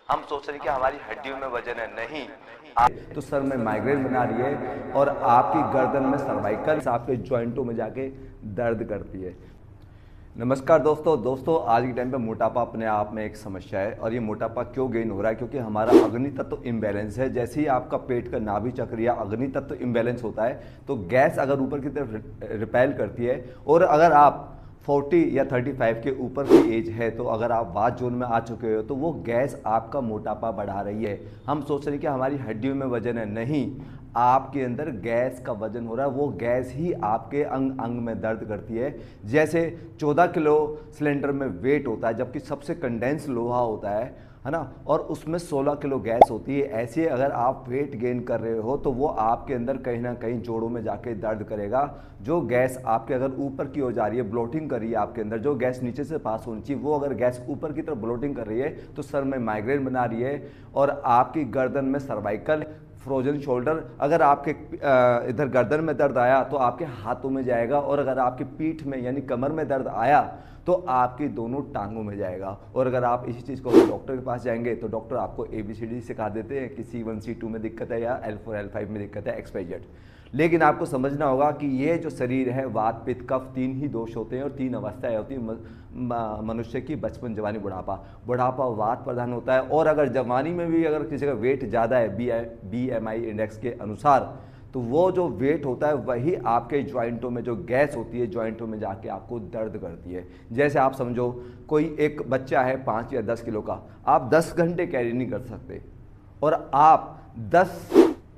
हम सोच रहे हैं कि हमारी हड्डियों में वजन है, नहीं। तो सर में माइग्रेन बना रही है और आपकी गर्दन में सर्वाइकल, आपके जॉइंटों में जाके दर्द करती है। नमस्कार दोस्तों आज के टाइम पे मोटापा अपने आप में एक समस्या है। और ये मोटापा क्यों गेन हो रहा है? क्योंकि हमारा अग्नि तत्व इम्बैलेंस है। जैसे ही आपका पेट का नाभि चक्र या अग्नि तत्व इम्बैलेंस होता है तो गैस अगर ऊपर की तरफ रिपेल करती है, और अगर आप 40 या 35 के ऊपर की एज है, तो अगर आप वात जोन में आ चुके हो तो वो गैस आपका मोटापा बढ़ा रही है। हम सोच रहे हैं कि हमारी हड्डियों में वजन है, नहीं। आपके अंदर गैस का वजन हो रहा है। वो गैस ही आपके अंग अंग में दर्द करती है। जैसे 14 किलो सिलेंडर में वेट होता है, जबकि सबसे कंडेंस लोहा होता है ना, और उसमें 16 किलो गैस होती है। ऐसे अगर आप वेट गेन कर रहे हो तो वो आपके अंदर कहीं ना कहीं जोड़ों में जाके दर्द करेगा। जो गैस आपके अगर ऊपर की ओर जा रही है, ब्लोटिंग कर रही है आपके अंदर, जो गैस नीचे से पास होनी चाहिए, वो अगर गैस ऊपर की तरफ ब्लोटिंग कर रही है तो सर में माइग्रेन बना रही है और आपकी गर्दन में सर्वाइकल, फ्रोजन शोल्डर। अगर आपके इधर गर्दन में दर्द आया तो आपके हाथों में जाएगा, और अगर आपकी पीठ में यानी कमर में दर्द आया तो आपकी दोनों टांगों में जाएगा। और अगर आप इसी चीज़ को डॉक्टर के पास जाएंगे तो डॉक्टर आपको ABCD सिखा देते हैं कि C1 C2 में दिक्कत है या L4 L5 में दिक्कत है, XYZ। लेकिन आपको समझना होगा कि ये जो शरीर है, वात पित्त कफ, 3 ही दोष होते हैं और 3 अवस्थाएं होती हैं मनुष्य की: बचपन, जवानी, बुढ़ापा। बुढ़ापा वात प्रधान होता है, और अगर जवानी में भी अगर किसी का वेट ज़्यादा है BMI इंडेक्स के अनुसार, तो वो जो वेट होता है वही आपके जॉइंटों में जो गैस होती है, जॉइंटों में जाके आपको दर्द करती है। जैसे आप समझो कोई एक बच्चा है 5 या 10 किलो का, आप 10 घंटे कैरी नहीं कर सकते, और आप 10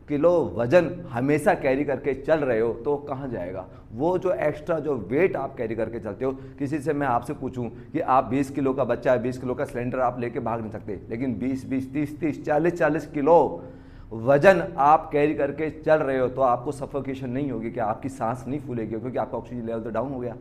किलो वजन हमेशा कैरी करके चल रहे हो तो कहाँ जाएगा? वो जो एक्स्ट्रा जो वेट आप कैरी करके चलते हो, किसी से मैं आपसे पूछूं कि आप 20 किलो का बच्चा है, 20 किलो का सिलेंडर आप लेके भाग नहीं सकते, लेकिन 20-20, 30-30, 40-40 किलो वजन आप कैरी करके चल रहे हो तो आपको सफोकेशन नहीं होगी? कि आपकी सांस नहीं फूलेगी? क्योंकि आपका ऑक्सीजन लेवल तो डाउन हो गया।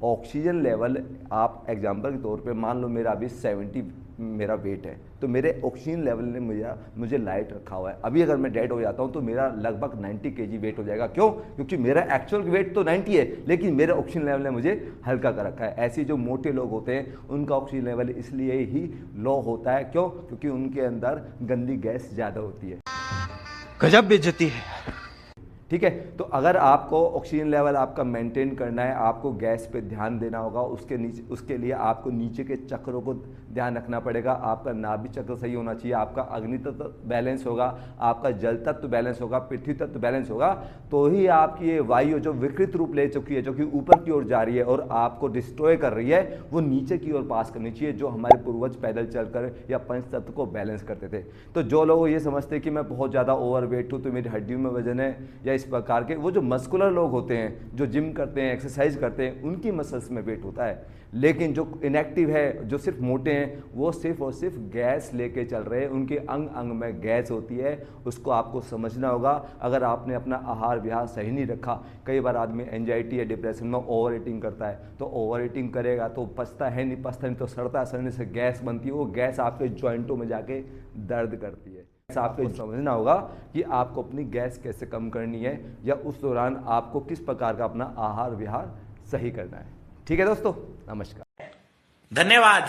ऑक्सीजन लेवल, आप एग्जांपल के तौर पे मान लो मेरा अभी 70 मेरा वेट है, तो मेरे ऑक्सीजन लेवल ने मुझे लाइट रखा हुआ है। अभी अगर मैं डेड हो जाता हूं तो मेरा लगभग 90 kg वेट हो जाएगा। क्यों? क्योंकि मेरा एक्चुअल वेट तो 90 है, लेकिन मेरे ऑक्सीजन लेवल ने मुझे हल्का कर रखा है। ऐसे जो मोटे लोग होते हैं उनका ऑक्सीजन लेवल इसलिए ही लो होता है। क्यों? क्योंकि उनके अंदर गंदी गैस ज़्यादा होती है। गजब बेइज्जती है। ठीक है, तो अगर आपको ऑक्सीजन लेवल आपका मेंटेन करना है, आपको गैस पे ध्यान देना होगा। उसके लिए आपको नीचे के चक्रों को ध्यान रखना पड़ेगा। आपका नाभि चक्र सही होना चाहिए, आपका अग्नि तत्व बैलेंस होगा, आपका जल तत्व बैलेंस होगा, पृथ्वी तत्व बैलेंस होगा, तो ही आपकी ये वायु जो विकृत रूप ले चुकी है, जो कि ऊपर की ओर जा रही है और आपको डिस्ट्रॉय कर रही है, वो नीचे की ओर पास करनी चाहिए, जो हमारे पूर्वज पैदल चलकर या पंच तत्व को बैलेंस करते थे। तो जो लोग ये समझते हैं कि मैं बहुत ज़्यादा ओवरवेट हूँ तो मेरी हड्डियों में वजन है या इस प्रकार के, वो जो मस्कुलर लोग होते हैं, जो जिम करते हैं, एक्सरसाइज करते हैं, उनकी मसल्स में वेट होता है। लेकिन जो इनएक्टिव है, जो सिर्फ मोटे हैं, वो सिर्फ और सिर्फ गैस लेके चल रहे हैं। उनके अंग अंग में गैस होती है, उसको आपको समझना होगा। अगर आपने अपना आहार विहार सही नहीं रखा, कई बार आदमी एंजाइटी या डिप्रेशन में ओवर ईटिंग करता है, तो ओवर ईटिंग करेगा तो पचता है नहीं, पचता नहीं तो सड़ता, सड़ने से गैस बनती है, वो गैस आपके जॉइंटों में जाके दर्द करती है। आपको समझना होगा कि आपको अपनी गैस कैसे कम करनी है, या उस दौरान आपको किस प्रकार का अपना आहार विहार सही करना है। ठीक है दोस्तों, नमस्कार, धन्यवाद।